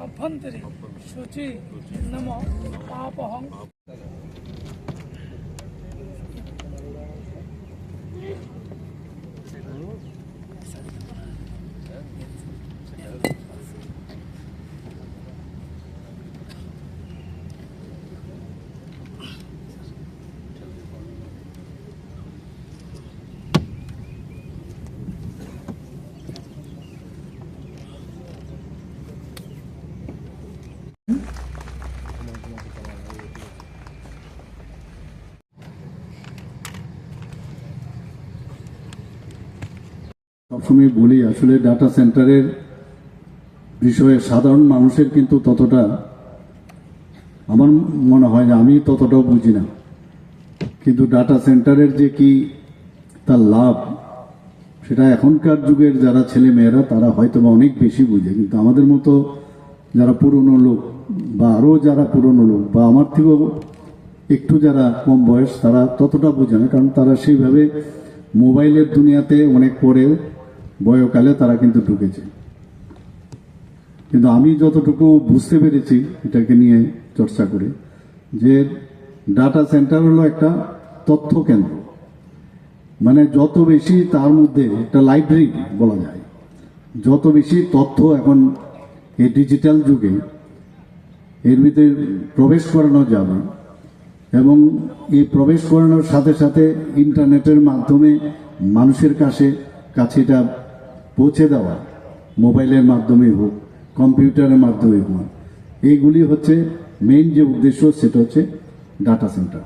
अभ्यंतरी शुचि नमो पापहं সবসময় বলি আসলে ডাটা সেন্টারের বিষয়ে সাধারণ মানুষের কিন্তু ততটা আমার মনে হয় না, আমি ততটাও বুঝি না। কিন্তু ডাটা সেন্টারের যে কি তার লাভ সেটা এখনকার যুগের যারা ছেলে মেয়েরা তারা হয়তো বা অনেক বেশি বুঝে, কিন্তু আমাদের মতো যারা পুরনো লোক বা আরও যারা পুরনো লোক বা আমার থেকেও একটু যারা কম বয়স তারা ততটা বোঝে না, কারণ তারা সেইভাবে মোবাইলের দুনিয়াতে অনেক পরে বয়কালে তারা কিন্তু ঢুকেছে। কিন্তু আমি যতটুকু বুঝতে পেরেছি এটাকে নিয়ে চর্চা করে, যে ডাটা সেন্টার হলো একটা তথ্য কেন্দ্র, মানে যত বেশি তার মধ্যে একটা লাইব্রেরি বলা যায়, যত বেশি তথ্য এখন এই ডিজিটাল যুগে এর ভিতরে প্রবেশ করানো যাবে, এবং এই প্রবেশ করানোর সাথে সাথে ইন্টারনেটের মাধ্যমে মানুষের কাছে এটা পৌঁছে দেওয়া, মোবাইলের মাধ্যমে হোক কম্পিউটারের মাধ্যমে হোক, এইগুলি হচ্ছে মেইন যে উদ্দেশ্য, সেটা হচ্ছে ডাটা সেন্টার।